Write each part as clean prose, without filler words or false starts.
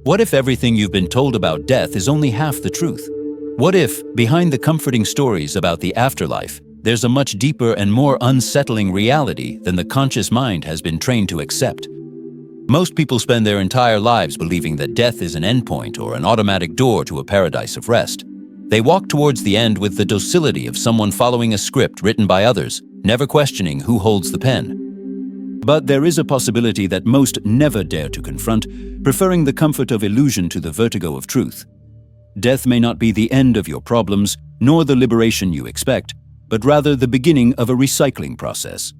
What if everything you've been told about death is only half the truth? What if, behind the comforting stories about the afterlife, there's a much deeper and more unsettling reality than the conscious mind has been trained to accept? Most people spend their entire lives believing that death is an endpoint or an automatic door to a paradise of rest. They walk towards the end with the docility of someone following a script written by others, never questioning who holds the pen. But there is a possibility that most never dare to confront, preferring the comfort of illusion to the vertigo of truth. Death may not be the end of your problems, nor the liberation you expect, but rather the beginning of a recycling process.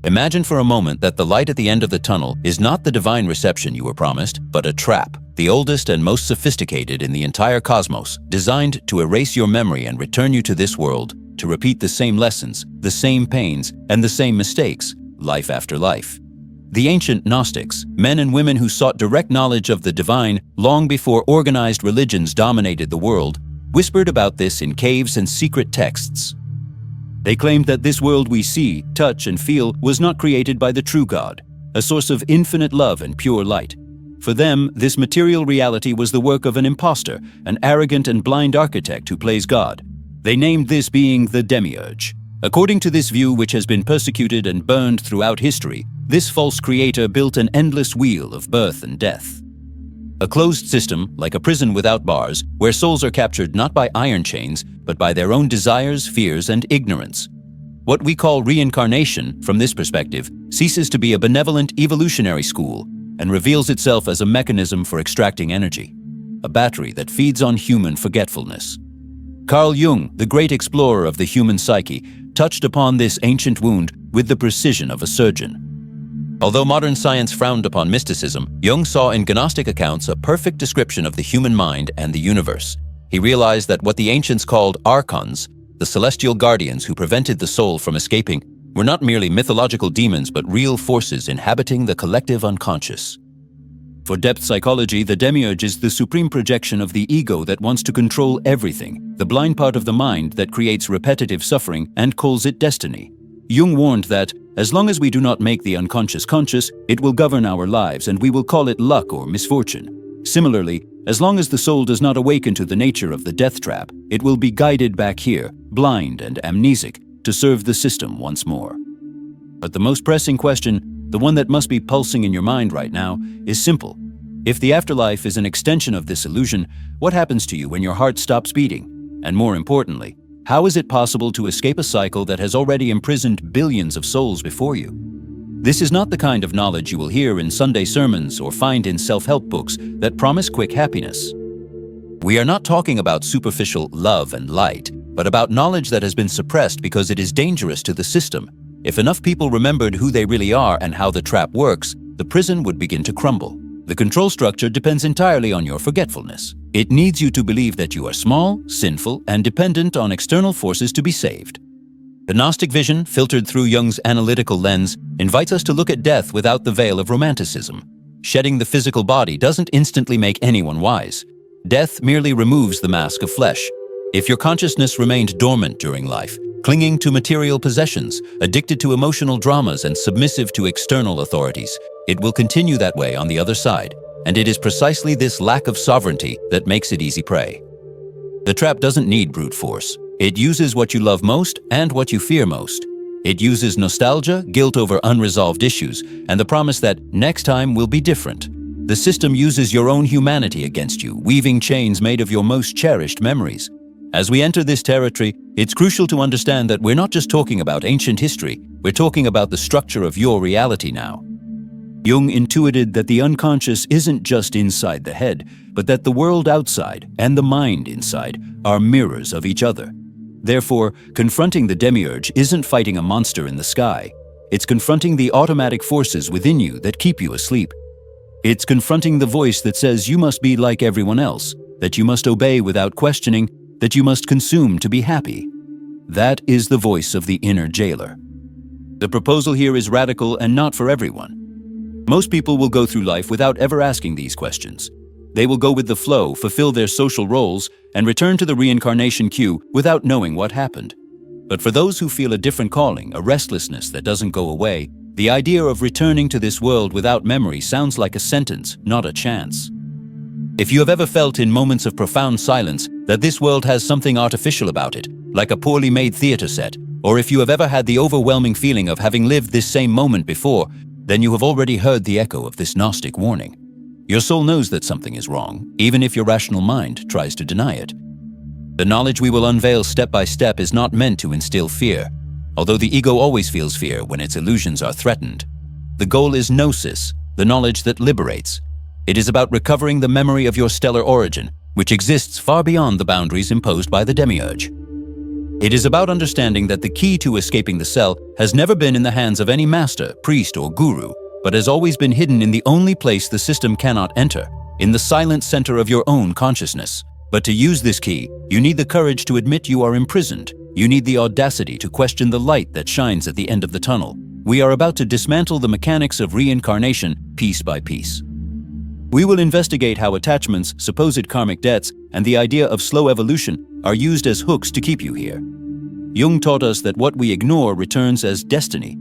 Imagine for a moment that the light at the end of the tunnel is not the divine reception you were promised, but a trap, the oldest and most sophisticated in the entire cosmos, designed to erase your memory and return you to this world, to repeat the same lessons, the same pains, and the same mistakes, life after life. The ancient Gnostics, men and women who sought direct knowledge of the divine long before organized religions dominated the world, whispered about this in caves and secret texts. They claimed that this world we see, touch, and feel was not created by the true God, a source of infinite love and pure light. For them, this material reality was the work of an impostor, an arrogant and blind architect who plays God. They named this being the Demiurge. According to this view, which has been persecuted and burned throughout history, this false creator built an endless wheel of birth and death. A closed system, like a prison without bars, where souls are captured not by iron chains, but by their own desires, fears, and ignorance. What we call reincarnation, from this perspective, ceases to be a benevolent evolutionary school and reveals itself as a mechanism for extracting energy, a battery that feeds on human forgetfulness. Carl Jung, the great explorer of the human psyche, touched upon this ancient wound with the precision of a surgeon. Although modern science frowned upon mysticism, Jung saw in Gnostic accounts a perfect description of the human mind and the universe. He realized that what the ancients called Archons, the celestial guardians who prevented the soul from escaping, were not merely mythological demons but real forces inhabiting the collective unconscious. For depth psychology, the Demiurge is the supreme projection of the ego that wants to control everything, the blind part of the mind that creates repetitive suffering and calls it destiny. Jung warned that, as long as we do not make the unconscious conscious, it will govern our lives and we will call it luck or misfortune. Similarly, as long as the soul does not awaken to the nature of the death trap, it will be guided back here, blind and amnesic, to serve the system once more. But the most pressing question, the one that must be pulsing in your mind right now, is simple. If the afterlife is an extension of this illusion, what happens to you when your heart stops beating? And more importantly, how is it possible to escape a cycle that has already imprisoned billions of souls before you? This is not the kind of knowledge you will hear in Sunday sermons or find in self-help books that promise quick happiness. We are not talking about superficial love and light, but about knowledge that has been suppressed because it is dangerous to the system. If enough people remembered who they really are and how the trap works, the prison would begin to crumble. The control structure depends entirely on your forgetfulness. It needs you to believe that you are small, sinful, and dependent on external forces to be saved. The Gnostic vision, filtered through Jung's analytical lens, invites us to look at death without the veil of romanticism. Shedding the physical body doesn't instantly make anyone wise. Death merely removes the mask of flesh. If your consciousness remained dormant during life, clinging to material possessions, addicted to emotional dramas, and submissive to external authorities, it will continue that way on the other side. And it is precisely this lack of sovereignty that makes it easy prey. The trap doesn't need brute force. It uses what you love most and what you fear most. It uses nostalgia, guilt over unresolved issues, and the promise that next time will be different. The system uses your own humanity against you, weaving chains made of your most cherished memories. As we enter this territory, it's crucial to understand that we're not just talking about ancient history, we're talking about the structure of your reality now. Jung intuited that the unconscious isn't just inside the head, but that the world outside and the mind inside are mirrors of each other. Therefore, confronting the Demiurge isn't fighting a monster in the sky. It's confronting the automatic forces within you that keep you asleep. It's confronting the voice that says you must be like everyone else, that you must obey without questioning, that you must consume to be happy. That is the voice of the inner jailer. The proposal here is radical and not for everyone. Most people will go through life without ever asking these questions. They will go with the flow, fulfill their social roles, and return to the reincarnation queue without knowing what happened. But for those who feel a different calling, a restlessness that doesn't go away, the idea of returning to this world without memory sounds like a sentence, not a chance. If you have ever felt in moments of profound silence that this world has something artificial about it, like a poorly made theater set, or if you have ever had the overwhelming feeling of having lived this same moment before, then you have already heard the echo of this Gnostic warning. Your soul knows that something is wrong, even if your rational mind tries to deny it. The knowledge we will unveil step by step is not meant to instill fear, although the ego always feels fear when its illusions are threatened. The goal is gnosis, the knowledge that liberates. It is about recovering the memory of your stellar origin, which exists far beyond the boundaries imposed by the Demiurge. It is about understanding that the key to escaping the cell has never been in the hands of any master, priest, or guru, but has always been hidden in the only place the system cannot enter, in the silent center of your own consciousness. But to use this key, you need the courage to admit you are imprisoned. You need the audacity to question the light that shines at the end of the tunnel. We are about to dismantle the mechanics of reincarnation piece by piece. We will investigate how attachments, supposed karmic debts, and the idea of slow evolution are used as hooks to keep you here. Jung taught us that what we ignore returns as destiny.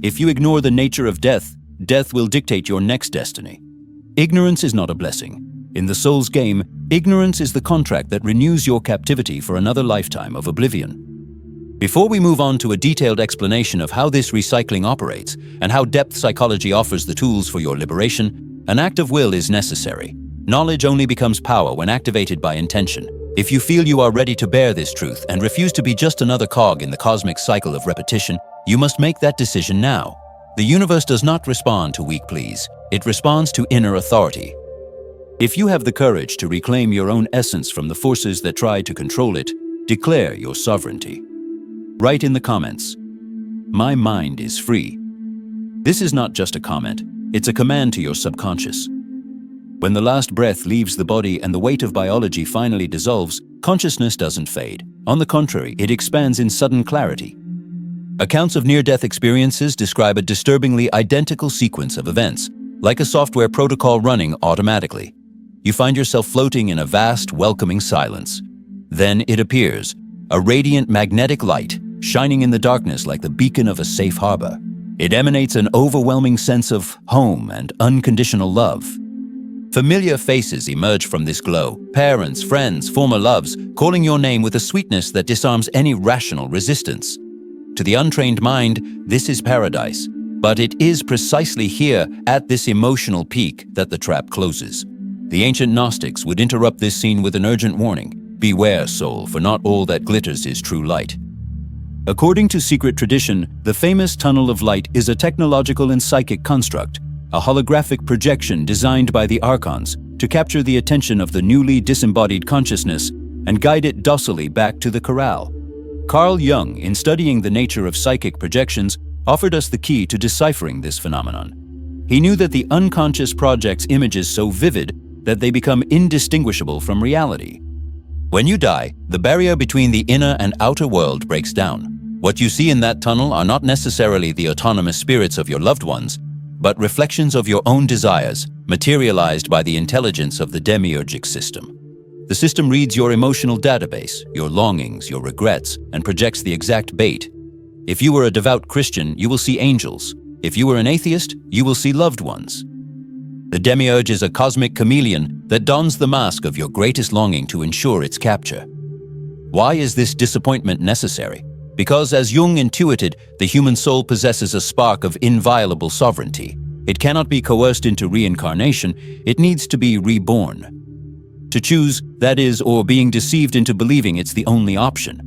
If you ignore the nature of death, death will dictate your next destiny. Ignorance is not a blessing. In the soul's game, ignorance is the contract that renews your captivity for another lifetime of oblivion. Before we move on to a detailed explanation of how this recycling operates and how depth psychology offers the tools for your liberation, an act of will is necessary. Knowledge only becomes power when activated by intention. If you feel you are ready to bear this truth and refuse to be just another cog in the cosmic cycle of repetition, you must make that decision now. The universe does not respond to weak pleas. It responds to inner authority. If you have the courage to reclaim your own essence from the forces that try to control it, declare your sovereignty. Write in the comments, "My mind is free." This is not just a comment, it's a command to your subconscious. When the last breath leaves the body and the weight of biology finally dissolves, consciousness doesn't fade. On the contrary, it expands in sudden clarity. Accounts of near-death experiences describe a disturbingly identical sequence of events, like a software protocol running automatically. You find yourself floating in a vast, welcoming silence. Then it appears, a radiant magnetic light, shining in the darkness like the beacon of a safe harbor. It emanates an overwhelming sense of home and unconditional love. Familiar faces emerge from this glow, parents, friends, former loves, calling your name with a sweetness that disarms any rational resistance. To the untrained mind, this is paradise, but it is precisely here, at this emotional peak, that the trap closes. The ancient Gnostics would interrupt this scene with an urgent warning: "Beware, soul, for not all that glitters is true light." According to secret tradition, the famous tunnel of light is a technological and psychic construct, a holographic projection designed by the Archons to capture the attention of the newly disembodied consciousness and guide it docilely back to the corral. Carl Jung, in studying the nature of psychic projections, offered us the key to deciphering this phenomenon. He knew that the unconscious projects images so vivid that they become indistinguishable from reality. When you die, the barrier between the inner and outer world breaks down. What you see in that tunnel are not necessarily the autonomous spirits of your loved ones, but reflections of your own desires, materialized by the intelligence of the demiurgic system. The system reads your emotional database, your longings, your regrets, and projects the exact bait. If you were a devout Christian, you will see angels. If you were an atheist, you will see loved ones. The demiurge is a cosmic chameleon that dons the mask of your greatest longing to ensure its capture. Why is this disappointment necessary? Because, as Jung intuited, the human soul possesses a spark of inviolable sovereignty. It cannot be coerced into reincarnation, it needs to be reborn. To choose, that is, or being deceived into believing it's the only option.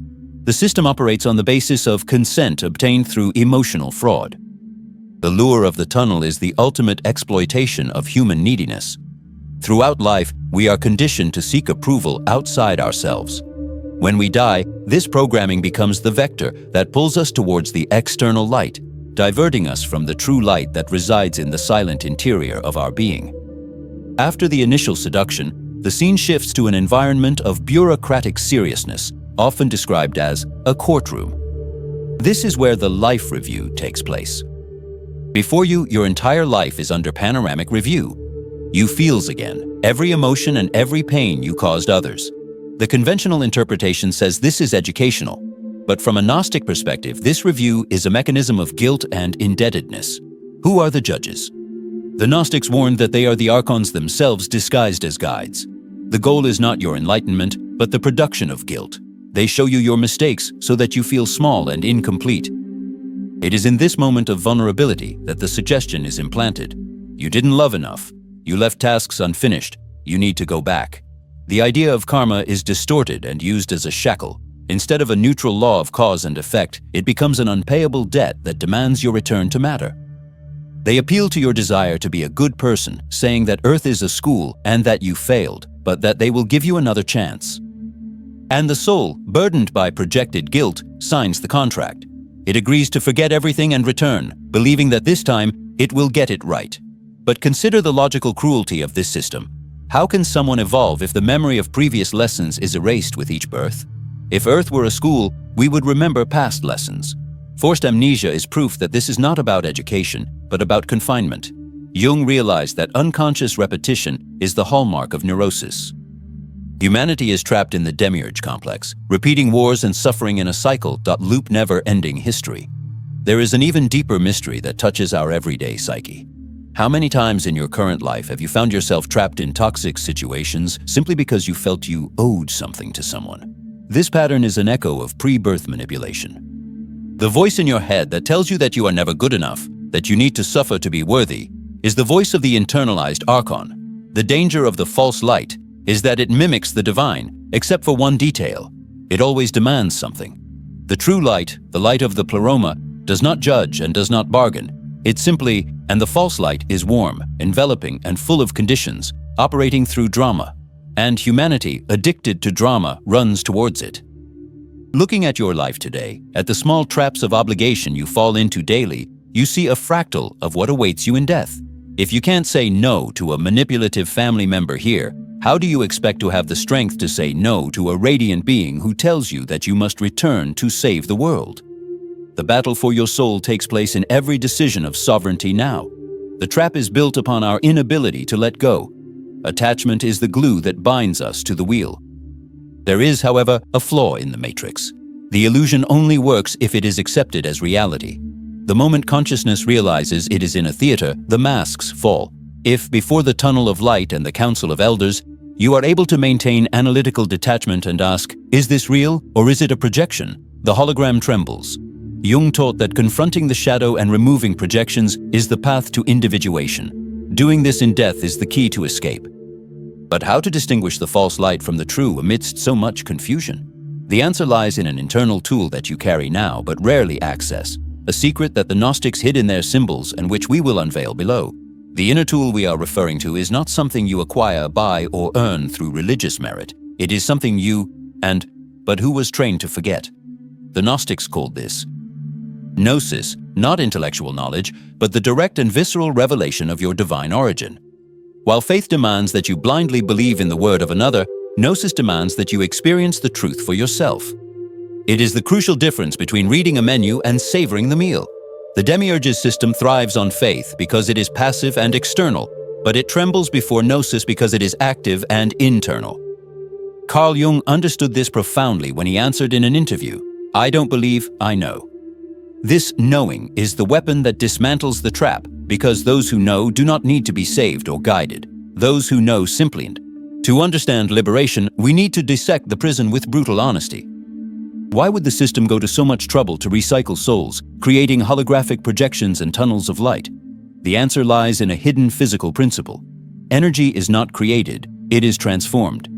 The system operates on the basis of consent obtained through emotional fraud. The lure of the tunnel is the ultimate exploitation of human neediness. Throughout life, we are conditioned to seek approval outside ourselves. When we die, this programming becomes the vector that pulls us towards the external light, diverting us from the true light that resides in the silent interior of our being. After the initial seduction, the scene shifts to an environment of bureaucratic seriousness, often described as a courtroom. This is where the life review takes place. Before you, your entire life is under panoramic review. You feels again, every emotion and every pain you caused others. The conventional interpretation says this is educational, but from a Gnostic perspective, this review is a mechanism of guilt and indebtedness. Who are the judges? The Gnostics warned that they are the Archons themselves disguised as guides. The goal is not your enlightenment, but the production of guilt. They show you your mistakes so that you feel small and incomplete. It is in this moment of vulnerability that the suggestion is implanted. You didn't love enough. You left tasks unfinished. You need to go back. The idea of karma is distorted and used as a shackle. Instead of a neutral law of cause and effect, it becomes an unpayable debt that demands your return to matter. They appeal to your desire to be a good person, saying that Earth is a school and that you failed, but that they will give you another chance. And the soul, burdened by projected guilt, signs the contract. It agrees to forget everything and return, believing that this time it will get it right. But consider the logical cruelty of this system. How can someone evolve if the memory of previous lessons is erased with each birth? If Earth were a school, we would remember past lessons. Forced amnesia is proof that this is not about education, but about confinement. Jung realized that unconscious repetition is the hallmark of neurosis. Humanity is trapped in the Demiurge complex, repeating wars and suffering in a cycle that loop never-ending history. There is an even deeper mystery that touches our everyday psyche. How many times in your current life have you found yourself trapped in toxic situations simply because you felt you owed something to someone? This pattern is an echo of pre-birth manipulation. The voice in your head that tells you that you are never good enough, that you need to suffer to be worthy, is the voice of the internalized Archon. The danger of the false light is that it mimics the divine, except for one detail. It always demands something. The true light, the light of the pleroma, does not judge and does not bargain. It simply, and the false light is warm, enveloping, and full of conditions, operating through drama. And humanity, addicted to drama, runs towards it. Looking at your life today, at the small traps of obligation you fall into daily, you see a fractal of what awaits you in death. If you can't say no to a manipulative family member here, how do you expect to have the strength to say no to a radiant being who tells you that you must return to save the world? The battle for your soul takes place in every decision of sovereignty now. The trap is built upon our inability to let go. Attachment is the glue that binds us to the wheel. There is, however, a flaw in the matrix. The illusion only works if it is accepted as reality. The moment consciousness realizes it is in a theater, the masks fall. If, before the tunnel of light and the council of elders, you are able to maintain analytical detachment and ask, is this real or is it a projection? The hologram trembles. Jung taught that confronting the shadow and removing projections is the path to individuation. Doing this in death is the key to escape. But how to distinguish the false light from the true amidst so much confusion? The answer lies in an internal tool that you carry now but rarely access, a secret that the Gnostics hid in their symbols and which we will unveil below. The inner tool we are referring to is not something you acquire, buy, or earn through religious merit. It is something but who was trained to forget. The Gnostics called this Gnosis, not intellectual knowledge, but the direct and visceral revelation of your divine origin. While faith demands that you blindly believe in the word of another, Gnosis demands that you experience the truth for yourself. It is the crucial difference between reading a menu and savoring the meal. The Demiurge's system thrives on faith because it is passive and external, but it trembles before Gnosis because it is active and internal. Carl Jung understood this profoundly when he answered in an interview, "I don't believe, I know." This knowing is the weapon that dismantles the trap, because those who know do not need to be saved or guided. Those who know simply. To understand liberation, we need to dissect the prison with brutal honesty. Why would the system go to so much trouble to recycle souls, creating holographic projections and tunnels of light? The answer lies in a hidden physical principle. Energy is not created, it is transformed.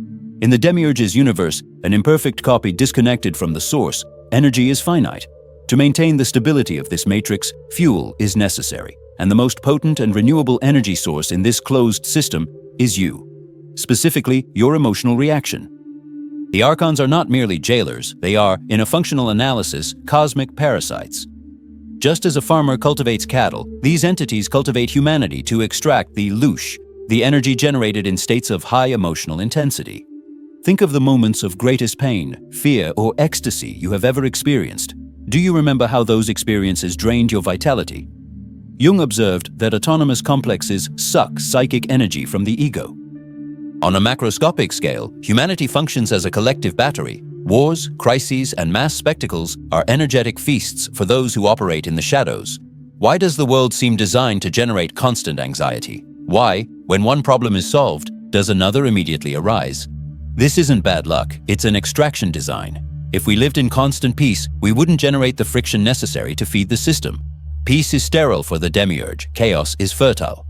In the Demiurge's universe, an imperfect copy disconnected from the source, energy is finite. To maintain the stability of this matrix, fuel is necessary, and the most potent and renewable energy source in this closed system is you. Specifically, your emotional reaction. The Archons are not merely jailers, they are, in a functional analysis, cosmic parasites. Just as a farmer cultivates cattle, these entities cultivate humanity to extract the louche, the energy generated in states of high emotional intensity. Think of the moments of greatest pain, fear, or ecstasy you have ever experienced. Do you remember how those experiences drained your vitality? Jung observed that autonomous complexes suck psychic energy from the ego. On a macroscopic scale, humanity functions as a collective battery. Wars, crises, and mass spectacles are energetic feasts for those who operate in the shadows. Why does the world seem designed to generate constant anxiety? Why, when one problem is solved, does another immediately arise? This isn't bad luck, it's an extraction design. If we lived in constant peace, we wouldn't generate the friction necessary to feed the system. Peace is sterile for the Demiurge, chaos is fertile.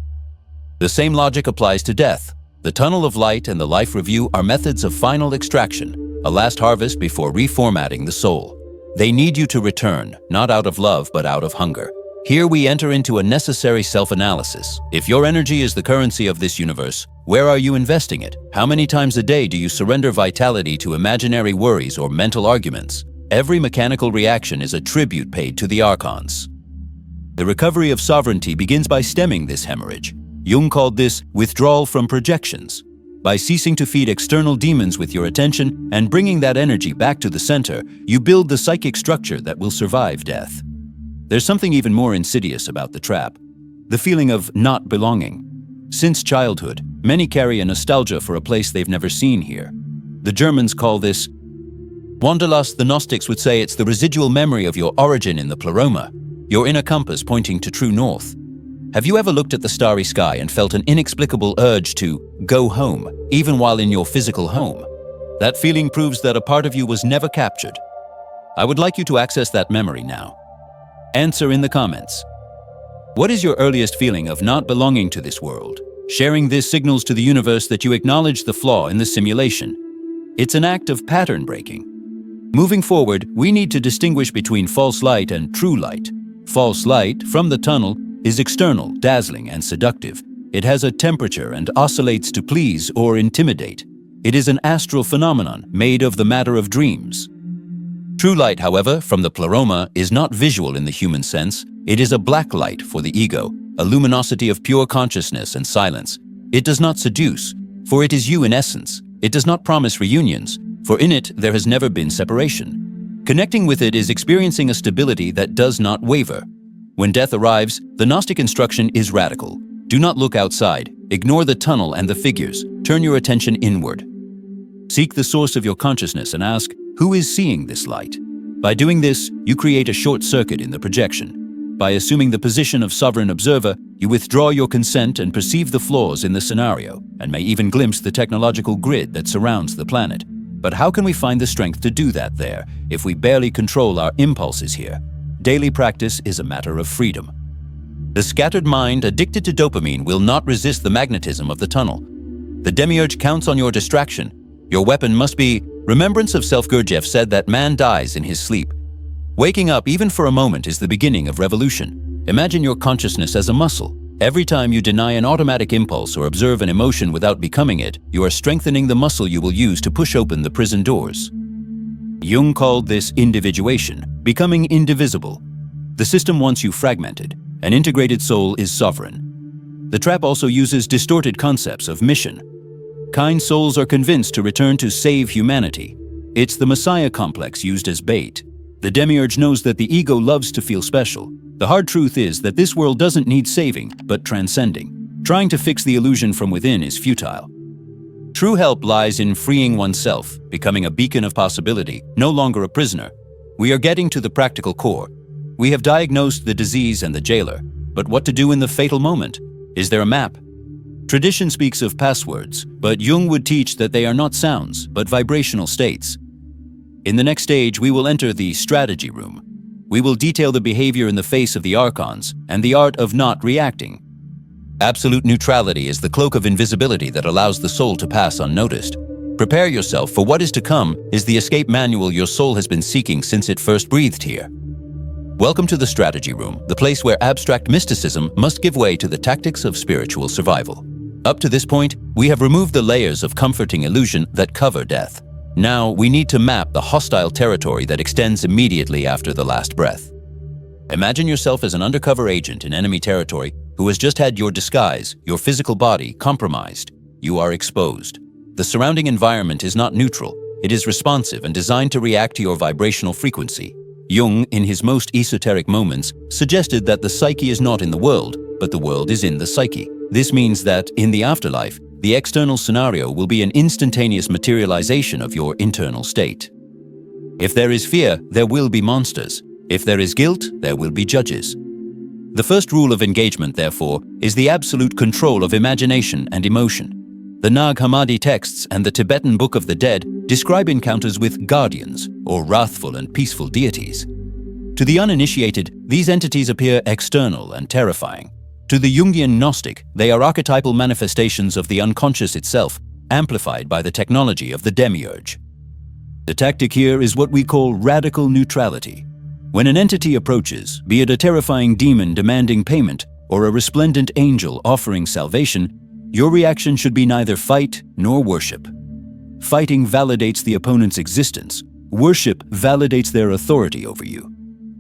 The same logic applies to death. The tunnel of light and the life review are methods of final extraction, a last harvest before reformatting the soul. They need you to return, not out of love but out of hunger. Here we enter into a necessary self-analysis. If your energy is the currency of this universe, where are you investing it? How many times a day do you surrender vitality to imaginary worries or mental arguments? Every mechanical reaction is a tribute paid to the Archons. The recovery of sovereignty begins by stemming this hemorrhage. Jung called this withdrawal from projections. By ceasing to feed external demons with your attention and bringing that energy back to the center, you build the psychic structure that will survive death. There's something even more insidious about the trap, the feeling of not belonging. Since childhood, many carry a nostalgia for a place they've never seen here. The Germans call this Wanderlust. The Gnostics would say it's the residual memory of your origin in the pleroma, your inner compass pointing to true north. Have you ever looked at the starry sky and felt an inexplicable urge to go home, even while in your physical home? That feeling proves that a part of you was never captured. I would like you to access that memory now. Answer in the comments. What is your earliest feeling of not belonging to this world? Sharing this signals to the universe that you acknowledge the flaw in the simulation. It's an act of pattern breaking. Moving forward, we need to distinguish between false light and true light. False light, from the tunnel, is external, dazzling, and seductive. It has a temperature and oscillates to please or intimidate. It is an astral phenomenon made of the matter of dreams. True light, however, from the pleroma, is not visual in the human sense. It is a black light for the ego, a luminosity of pure consciousness and silence. It does not seduce, for it is you in essence. It does not promise reunions, for in it there has never been separation. Connecting with it is experiencing a stability that does not waver. When death arrives, the Gnostic instruction is radical. Do not look outside. Ignore the tunnel and the figures. Turn your attention inward. Seek the source of your consciousness and ask, who is seeing this light? By doing this, you create a short circuit in the projection. By assuming the position of sovereign observer, you withdraw your consent and perceive the flaws in the scenario, and may even glimpse the technological grid that surrounds the planet. But how can we find the strength to do that there, if we barely control our impulses here? Daily practice is a matter of freedom. The scattered mind addicted to dopamine will not resist the magnetism of the tunnel. The Demiurge counts on your distraction. Your weapon must be remembrance of self. Gurdjieff said that man dies in his sleep. Waking up even for a moment is the beginning of revolution. Imagine your consciousness as a muscle. Every time you deny an automatic impulse or observe an emotion without becoming it, you are strengthening the muscle you will use to push open the prison doors. Jung called this individuation, becoming indivisible. The system wants you fragmented. An integrated soul is sovereign. The trap also uses distorted concepts of mission. Kind souls are convinced to return to save humanity. It's the Messiah complex used as bait. The Demiurge knows that the ego loves to feel special. The hard truth is that this world doesn't need saving, but transcending. Trying to fix the illusion from within is futile. True help lies in freeing oneself, becoming a beacon of possibility, no longer a prisoner. We are getting to the practical core. We have diagnosed the disease and the jailer, but what to do in the fatal moment? Is there a map? Tradition speaks of passwords, but Jung would teach that they are not sounds, but vibrational states. In the next stage, we will enter the strategy room. We will detail the behavior in the face of the Archons and the art of not reacting. Absolute neutrality is the cloak of invisibility that allows the soul to pass unnoticed. Prepare yourself, for what is to come is the escape manual your soul has been seeking since it first breathed here. Welcome to the strategy room, the place where abstract mysticism must give way to the tactics of spiritual survival. Up to this point, we have removed the layers of comforting illusion that cover death. Now, we need to map the hostile territory that extends immediately after the last breath. Imagine yourself as an undercover agent in enemy territory who has just had your disguise, your physical body, compromised. You are exposed. The surrounding environment is not neutral. It is responsive and designed to react to your vibrational frequency. Jung, in his most esoteric moments, suggested that the psyche is not in the world, but the world is in the psyche. This means that, in the afterlife, the external scenario will be an instantaneous materialization of your internal state. If there is fear, there will be monsters. If there is guilt, there will be judges. The first rule of engagement, therefore, is the absolute control of imagination and emotion. The Nag Hammadi texts and the Tibetan Book of the Dead describe encounters with guardians, or wrathful and peaceful deities. To the uninitiated, these entities appear external and terrifying. To the Jungian Gnostic, they are archetypal manifestations of the unconscious itself, amplified by the technology of the Demiurge. The tactic here is what we call radical neutrality. When an entity approaches, be it a terrifying demon demanding payment or a resplendent angel offering salvation, your reaction should be neither fight nor worship. Fighting validates the opponent's existence. Worship validates their authority over you.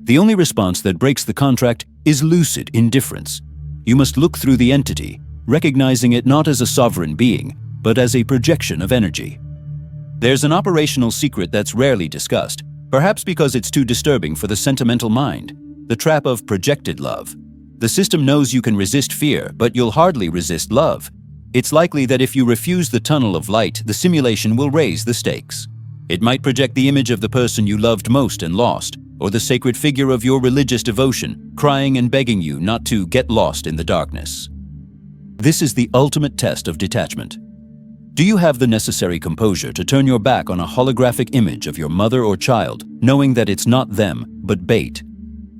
The only response that breaks the contract is lucid indifference. You must look through the entity, recognizing it not as a sovereign being, but as a projection of energy. There's an operational secret that's rarely discussed, perhaps because it's too disturbing for the sentimental mind: the trap of projected love. The system knows you can resist fear, but you'll hardly resist love. It's likely that if you refuse the tunnel of light, the simulation will raise the stakes. It might project the image of the person you loved most and lost, or the sacred figure of your religious devotion, crying and begging you not to get lost in the darkness. This is the ultimate test of detachment. Do you have the necessary composure to turn your back on a holographic image of your mother or child, knowing that it's not them, but bait?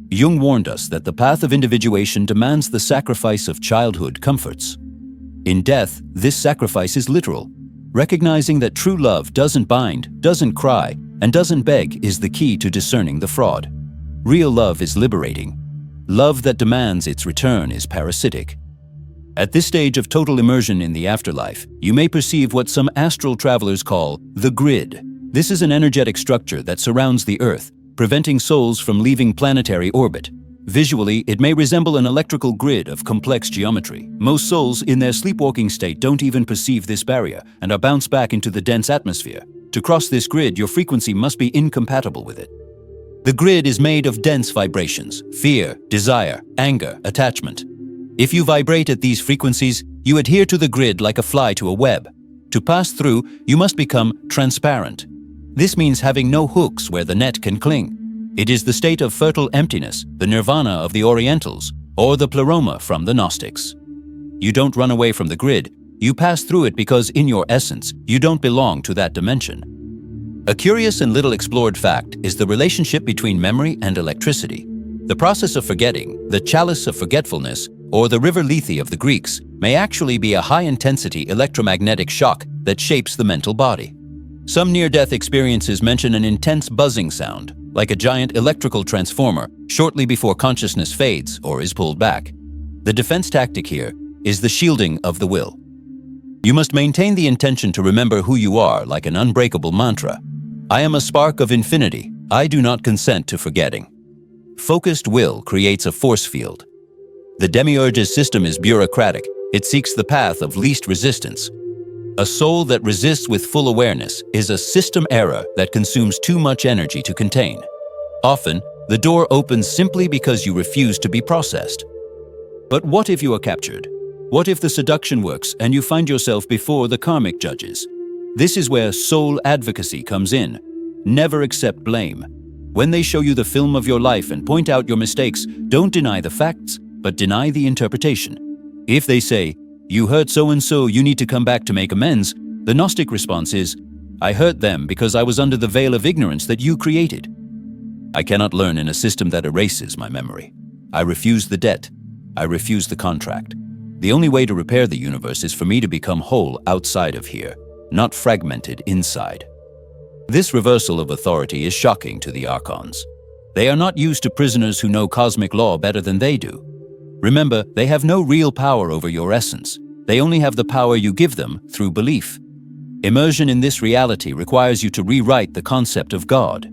Jung warned us that the path of individuation demands the sacrifice of childhood comforts. In death, this sacrifice is literal. Recognizing that true love doesn't bind, doesn't cry, and doesn't beg is the key to discerning the fraud. Real love is liberating. Love that demands its return is parasitic. At this stage of total immersion in the afterlife, you may perceive what some astral travelers call the grid. This is an energetic structure that surrounds the Earth, preventing souls from leaving planetary orbit. Visually, it may resemble an electrical grid of complex geometry. Most souls in their sleepwalking state don't even perceive this barrier and are bounced back into the dense atmosphere. To cross this grid, your frequency must be incompatible with it. The grid is made of dense vibrations: fear, desire, anger, attachment. If you vibrate at these frequencies, you adhere to the grid like a fly to a web. To pass through, you must become transparent. This means having no hooks where the net can cling. It is the state of fertile emptiness, the nirvana of the Orientals, or the pleroma from the Gnostics. You don't run away from the grid, you pass through it because in your essence, you don't belong to that dimension. A curious and little explored fact is the relationship between memory and electricity. The process of forgetting, the chalice of forgetfulness, or the river Lethe of the Greeks, may actually be a high-intensity electromagnetic shock that shapes the mental body. Some near-death experiences mention an intense buzzing sound, like a giant electrical transformer, shortly before consciousness fades or is pulled back. The defense tactic here is the shielding of the will. You must maintain the intention to remember who you are like an unbreakable mantra. I am a spark of infinity. I do not consent to forgetting. Focused will creates a force field. The Demiurge's system is bureaucratic. It seeks the path of least resistance. A soul that resists with full awareness is a system error that consumes too much energy to contain. Often, the door opens simply because you refuse to be processed. But what if you are captured? What if the seduction works and you find yourself before the karmic judges? This is where soul advocacy comes in. Never accept blame. When they show you the film of your life and point out your mistakes, don't deny the facts, but deny the interpretation. If they say, "You hurt so-and-so, you need to come back to make amends," the Gnostic response is, "I hurt them because I was under the veil of ignorance that you created." I cannot learn in a system that erases my memory. I refuse the debt. I refuse the contract. The only way to repair the universe is for me to become whole outside of here, not fragmented inside. This reversal of authority is shocking to the Archons. They are not used to prisoners who know cosmic law better than they do. Remember, they have no real power over your essence. They only have the power you give them through belief. Immersion in this reality requires you to rewrite the concept of God.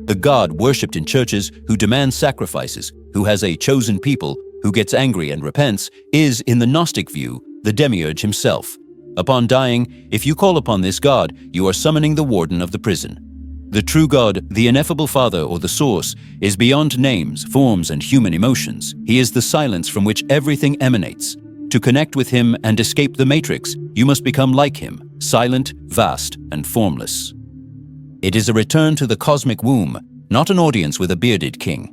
The God worshipped in churches, who demands sacrifices, who has a chosen people, who gets angry and repents, is, in the Gnostic view, the Demiurge himself. Upon dying, if you call upon this God, you are summoning the warden of the prison. The true God, the ineffable Father or the Source, is beyond names, forms, and human emotions. He is the silence from which everything emanates. To connect with him and escape the matrix, you must become like him, silent, vast, and formless. It is a return to the cosmic womb, not an audience with a bearded king.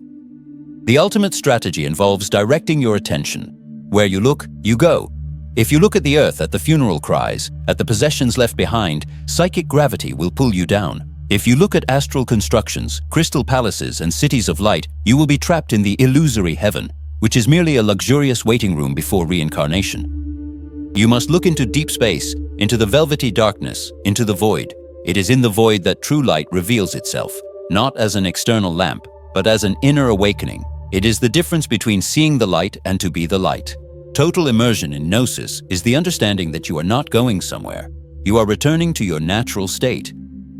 The ultimate strategy involves directing your attention. Where you look, you go. If you look at the earth, at the funeral cries, at the possessions left behind, psychic gravity will pull you down. If you look at astral constructions, crystal palaces, and cities of light, you will be trapped in the illusory heaven, which is merely a luxurious waiting room before reincarnation. You must look into deep space, into the velvety darkness, into the void. It is in the void that true light reveals itself, not as an external lamp, but as an inner awakening. It is the difference between seeing the light and to be the light. Total immersion in gnosis is the understanding that you are not going somewhere. You are returning to your natural state.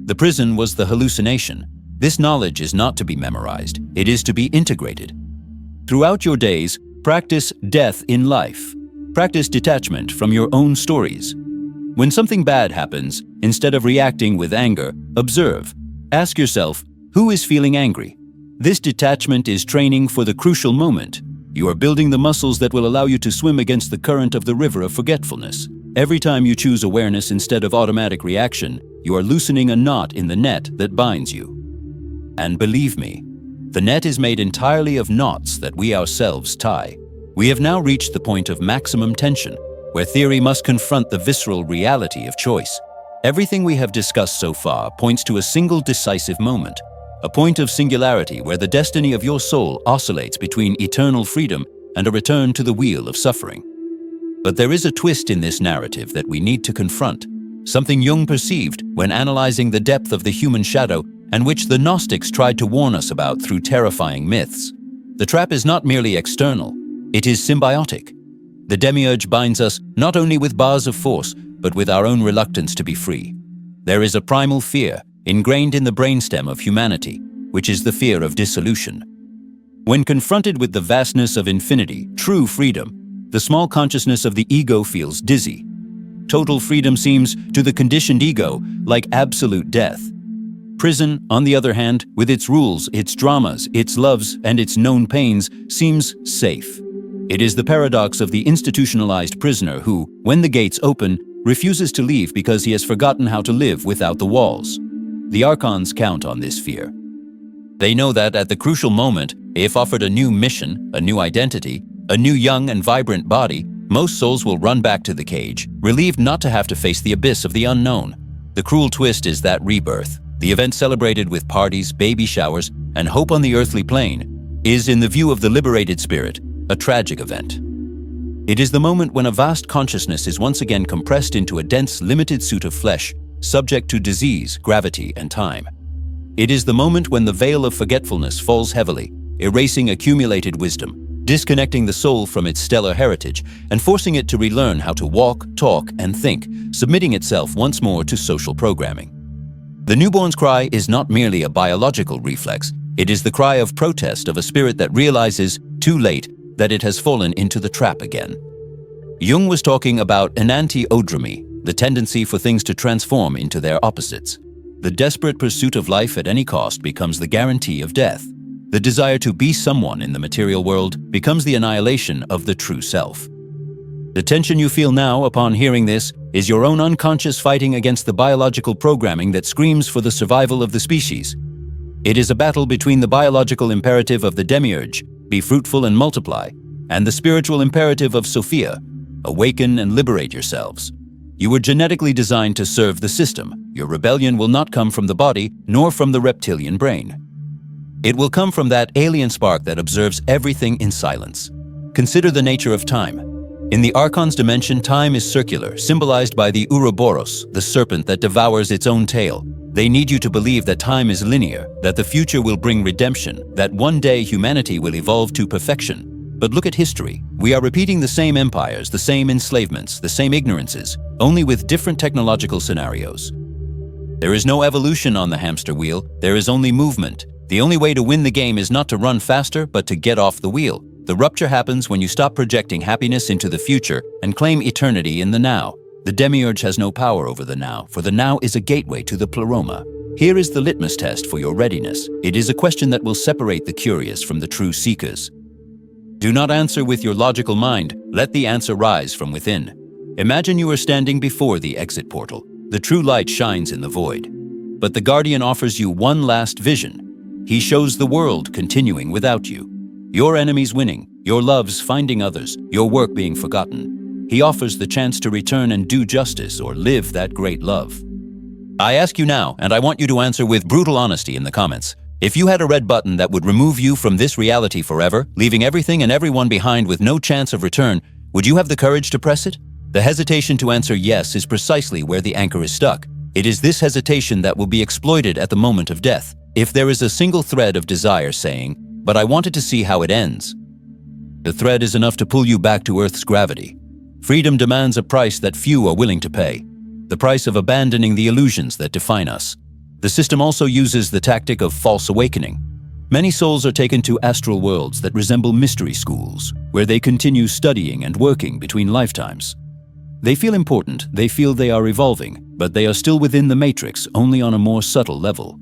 The prison was the hallucination. This knowledge is not to be memorized. It is to be integrated. Throughout your days, practice death in life. Practice detachment from your own stories. When something bad happens, instead of reacting with anger, observe. Ask yourself, who is feeling angry? This detachment is training for the crucial moment. You are building the muscles that will allow you to swim against the current of the river of forgetfulness. Every time you choose awareness instead of automatic reaction, you are loosening a knot in the net that binds you. And believe me, the net is made entirely of knots that we ourselves tie. We have now reached the point of maximum tension, where theory must confront the visceral reality of choice. Everything we have discussed so far points to a single decisive moment, a point of singularity where the destiny of your soul oscillates between eternal freedom and a return to the wheel of suffering. But there is a twist in this narrative that we need to confront, something Jung perceived when analyzing the depth of the human shadow and which the Gnostics tried to warn us about through terrifying myths. The trap is not merely external, it is symbiotic. The Demiurge binds us not only with bars of force, but with our own reluctance to be free. There is a primal fear ingrained in the brainstem of humanity, which is the fear of dissolution. When confronted with the vastness of infinity, true freedom, the small consciousness of the ego feels dizzy. Total freedom seems, to the conditioned ego, like absolute death. Prison, on the other hand, with its rules, its dramas, its loves, and its known pains, seems safe. It is the paradox of the institutionalized prisoner who, when the gates open, refuses to leave because he has forgotten how to live without the walls. The Archons count on this fear. They know that at the crucial moment, if offered a new mission, a new identity, a new young and vibrant body, most souls will run back to the cage, relieved not to have to face the abyss of the unknown. The cruel twist is that rebirth, the event celebrated with parties, baby showers, and hope on the earthly plane, is, in the view of the liberated spirit, a tragic event. It is the moment when a vast consciousness is once again compressed into a dense, limited suit of flesh, subject to disease, gravity, and time. It is the moment when the veil of forgetfulness falls heavily, erasing accumulated wisdom, disconnecting the soul from its stellar heritage, and forcing it to relearn how to walk, talk, and think, submitting itself once more to social programming. The newborn's cry is not merely a biological reflex, it is the cry of protest of a spirit that realizes, too late, that it has fallen into the trap again. Jung was talking about enantiodromy, the tendency for things to transform into their opposites. The desperate pursuit of life at any cost becomes the guarantee of death. The desire to be someone in the material world becomes the annihilation of the true self. The tension you feel now upon hearing this is your own unconscious fighting against the biological programming that screams for the survival of the species. It is a battle between the biological imperative of the Demiurge, be fruitful and multiply, and the spiritual imperative of Sophia, awaken and liberate yourselves. You were genetically designed to serve the system. Your rebellion will not come from the body, nor from the reptilian brain. It will come from that alien spark that observes everything in silence. Consider the nature of time. In the Archons dimension, time is circular, symbolized by the Ouroboros, the serpent that devours its own tail. They need you to believe that time is linear, that the future will bring redemption, that one day humanity will evolve to perfection. But look at history. We are repeating the same empires, the same enslavements, the same ignorances, only with different technological scenarios. There is no evolution on the hamster wheel, there is only movement. The only way to win the game is not to run faster, but to get off the wheel. The rupture happens when you stop projecting happiness into the future and claim eternity in the now. The Demiurge has no power over the now, for the now is a gateway to the pleroma. Here is the litmus test for your readiness. It is a question that will separate the curious from the true seekers. Do not answer with your logical mind. Let the answer rise from within. Imagine you are standing before the exit portal. The true light shines in the void. But the Guardian offers you one last vision. He shows the world continuing without you. Your enemies winning, your loves finding others, your work being forgotten. He offers the chance to return and do justice or live that great love. I ask you now, and I want you to answer with brutal honesty in the comments. If you had a red button that would remove you from this reality forever, leaving everything and everyone behind with no chance of return, would you have the courage to press it? The hesitation to answer yes is precisely where the anchor is stuck. It is this hesitation that will be exploited at the moment of death. If there is a single thread of desire saying, "But I wanted to see how it ends," the thread is enough to pull you back to Earth's gravity. Freedom demands a price that few are willing to pay, the price of abandoning the illusions that define us. The system also uses the tactic of false awakening. Many souls are taken to astral worlds that resemble mystery schools, where they continue studying and working between lifetimes. They feel important, they feel they are evolving, but they are still within the matrix, only on a more subtle level.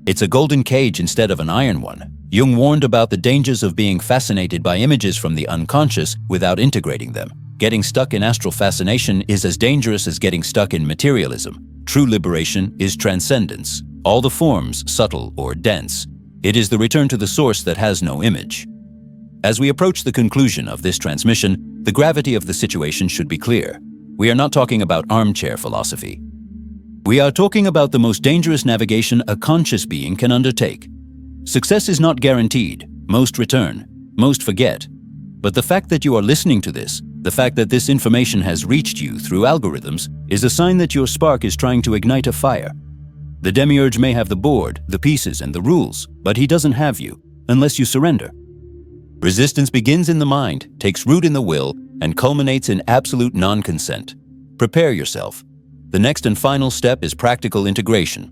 It's a golden cage instead of an iron one. Jung warned about the dangers of being fascinated by images from the unconscious without integrating them. Getting stuck in astral fascination is as dangerous as getting stuck in materialism. True liberation is transcendence. All the forms, subtle or dense. It is the return to the source that has no image. As we approach the conclusion of this transmission, the gravity of the situation should be clear. We are not talking about armchair philosophy. We are talking about the most dangerous navigation a conscious being can undertake. Success is not guaranteed. Most return, most forget. But the fact that you are listening to this, the fact that this information has reached you through algorithms, is a sign that your spark is trying to ignite a fire. The Demiurge may have the board, the pieces, and the rules, but he doesn't have you, unless you surrender. Resistance begins in the mind, takes root in the will, and culminates in absolute non-consent. Prepare yourself. The next and final step is practical integration.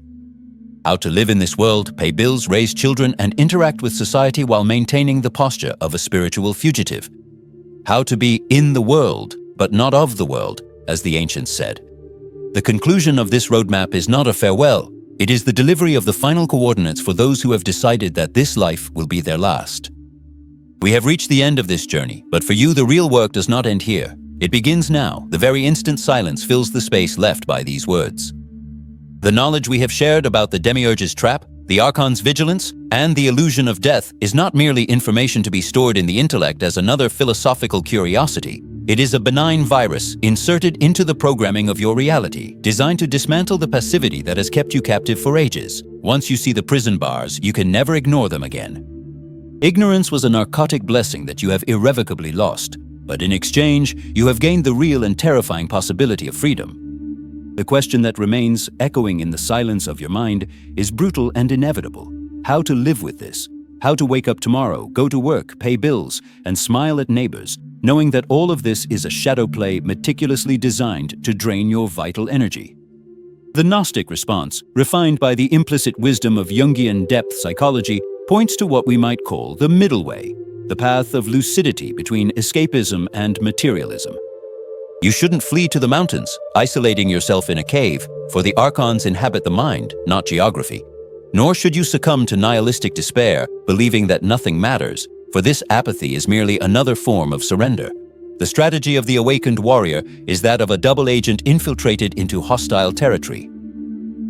How to live in this world, pay bills, raise children, and interact with society while maintaining the posture of a spiritual fugitive. How to be in the world, but not of the world, as the ancients said. The conclusion of this roadmap is not a farewell. It is the delivery of the final coordinates for those who have decided that this life will be their last. We have reached the end of this journey, but for you the real work does not end here. It begins now. The very instant silence fills the space left by these words. The knowledge we have shared about the Demiurge's trap, the Archons' vigilance, and the illusion of death is not merely information to be stored in the intellect as another philosophical curiosity. It is a benign virus inserted into the programming of your reality, designed to dismantle the passivity that has kept you captive for ages. Once you see the prison bars, you can never ignore them again. Ignorance was a narcotic blessing that you have irrevocably lost, but in exchange, you have gained the real and terrifying possibility of freedom. The question that remains, echoing in the silence of your mind, is brutal and inevitable. How to live with this? How to wake up tomorrow, go to work, pay bills, and smile at neighbors, knowing that all of this is a shadow play meticulously designed to drain your vital energy. The Gnostic response, refined by the implicit wisdom of Jungian depth psychology, points to what we might call the middle way, the path of lucidity between escapism and materialism. You shouldn't flee to the mountains, isolating yourself in a cave, for the Archons inhabit the mind, not geography. Nor should you succumb to nihilistic despair, believing that nothing matters, for this apathy is merely another form of surrender. The strategy of the awakened warrior is that of a double agent infiltrated into hostile territory.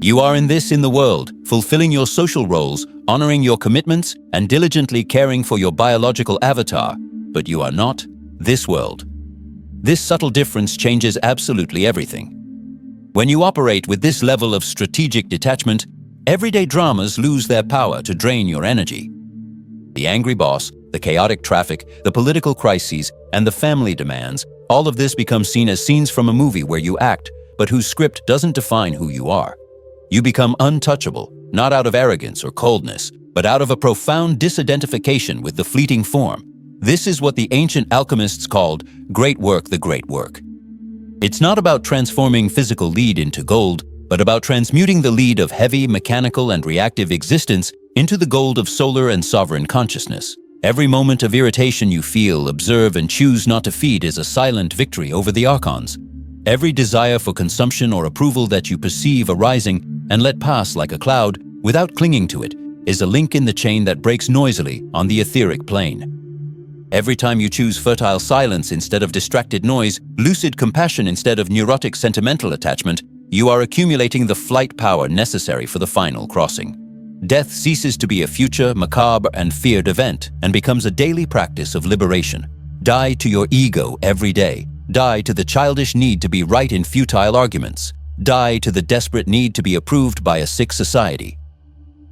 You are in the world, fulfilling your social roles, honoring your commitments, and diligently caring for your biological avatar, but you are not this world. This subtle difference changes absolutely everything. When you operate with this level of strategic detachment, everyday dramas lose their power to drain your energy. The angry boss, the chaotic traffic, the political crises, and the family demands, all of this becomes seen as scenes from a movie where you act, but whose script doesn't define who you are. You become untouchable, not out of arrogance or coldness, but out of a profound disidentification with the fleeting form. This is what the ancient alchemists called great work, the great work. It's not about transforming physical lead into gold, but about transmuting the lead of heavy, mechanical, and reactive existence into the gold of solar and sovereign consciousness. Every moment of irritation you feel, observe, and choose not to feed is a silent victory over the Archons. Every desire for consumption or approval that you perceive arising and let pass like a cloud, without clinging to it, is a link in the chain that breaks noisily on the etheric plane. Every time you choose fertile silence instead of distracted noise, lucid compassion instead of neurotic sentimental attachment, you are accumulating the flight power necessary for the final crossing. death ceases to be a future, macabre, and feared event and becomes a daily practice of liberation. Die to your ego every day. Die to the childish need to be right in futile arguments. Die to the desperate need to be approved by a sick society.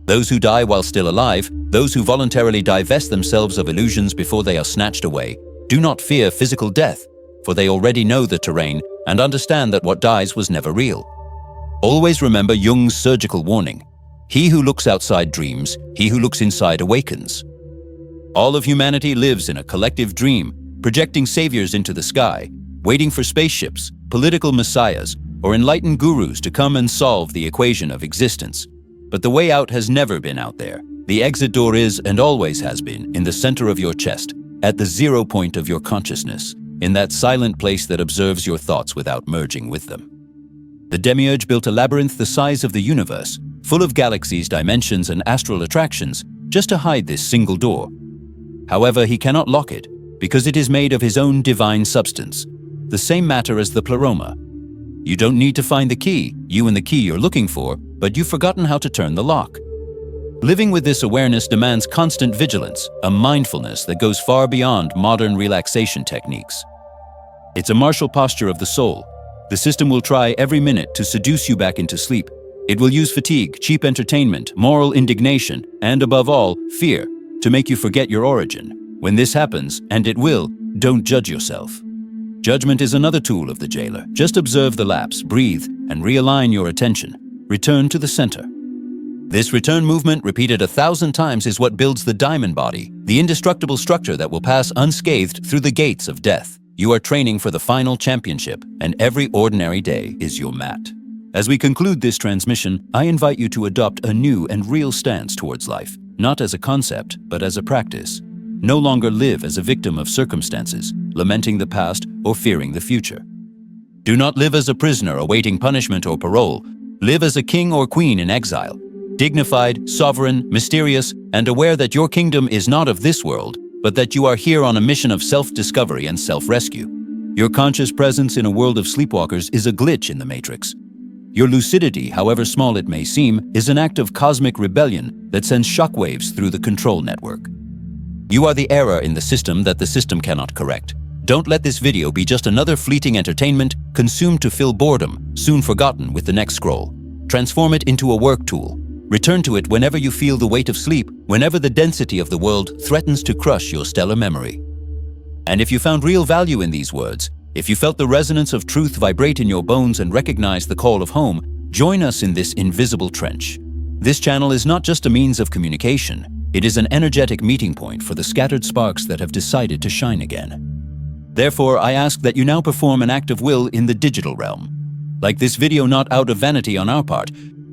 Those who die while still alive, those who voluntarily divest themselves of illusions before they are snatched away, do not fear physical death, for they already know the terrain and understand that what dies was never real. Always remember Jung's surgical warning. He who looks outside dreams, he who looks inside awakens. All of humanity lives in a collective dream, projecting saviors into the sky, waiting for spaceships, political messiahs, or enlightened gurus to come and solve the equation of existence. But the way out has never been out there. The exit door is, and always has been, in the center of your chest, at the 0 point of your consciousness, in that silent place that observes your thoughts without merging with them. The Demiurge built a labyrinth the size of the universe, full of galaxies, dimensions, and astral attractions, just to hide this single door. However, he cannot lock it, because it is made of his own divine substance, the same matter as the pleroma. You don't need to find the key, you and the key you're looking for, but you've forgotten how to turn the lock. Living with this awareness demands constant vigilance, a mindfulness that goes far beyond modern relaxation techniques. It's a martial posture of the soul. The system will try every minute to seduce you back into sleep. It will use fatigue, cheap entertainment, moral indignation, and above all, fear, to make you forget your origin. When this happens, and it will, don't judge yourself. Judgment is another tool of the jailer. Just observe the lapse, breathe, and realign your attention. Return to the center. This return movement, repeated 1,000 times, is what builds the diamond body, the indestructible structure that will pass unscathed through the gates of death. You are training for the final championship, and every ordinary day is your mat. As we conclude this transmission, I invite you to adopt a new and real stance towards life, not as a concept, but as a practice. No longer live as a victim of circumstances, lamenting the past or fearing the future. Do not live as a prisoner awaiting punishment or parole. Live as a king or queen in exile, dignified, sovereign, mysterious, and aware that your kingdom is not of this world, but that you are here on a mission of self-discovery and self-rescue. Your conscious presence in a world of sleepwalkers is a glitch in the matrix. Your lucidity, however small it may seem, is an act of cosmic rebellion that sends shockwaves through the control network. You are the error in the system that the system cannot correct. Don't let this video be just another fleeting entertainment consumed to fill boredom, soon forgotten with the next scroll. Transform it into a work tool. Return to it whenever you feel the weight of sleep, whenever the density of the world threatens to crush your stellar memory. And if you found real value in these words, if you felt the resonance of truth vibrate in your bones and recognized the call of home, join us in this invisible trench. This channel is not just a means of communication. It is an energetic meeting point for the scattered sparks that have decided to shine again. Therefore, I ask that you now perform an act of will in the digital realm. Like this video, not out of vanity on our part,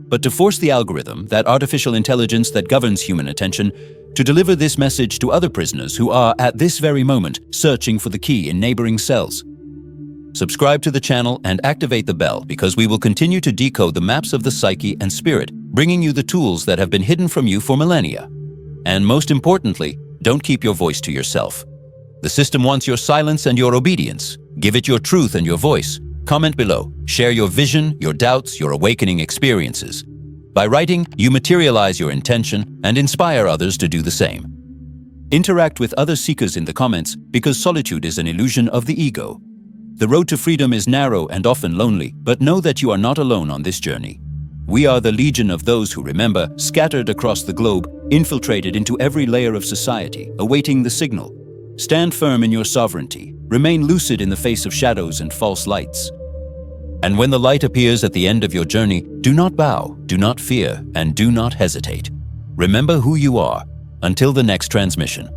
but to force the algorithm, that artificial intelligence that governs human attention, to deliver this message to other prisoners who are, at this very moment, searching for the key in neighboring cells. Subscribe to the channel and activate the bell, because we will continue to decode the maps of the psyche and spirit, bringing you the tools that have been hidden from you for millennia. And most importantly, don't keep your voice to yourself. The system wants your silence and your obedience. Give it your truth and your voice. Comment below. Share your vision, your doubts, your awakening experiences. By writing, you materialize your intention and inspire others to do the same. Interact with other seekers in the comments, because solitude is an illusion of the ego. The road to freedom is narrow and often lonely, but know that you are not alone on this journey. We are the legion of those who remember, scattered across the globe, infiltrated into every layer of society, awaiting the signal. Stand firm in your sovereignty. Remain lucid in the face of shadows and false lights. And when the light appears at the end of your journey, do not bow, do not fear, and do not hesitate. Remember who you are. Until the next transmission.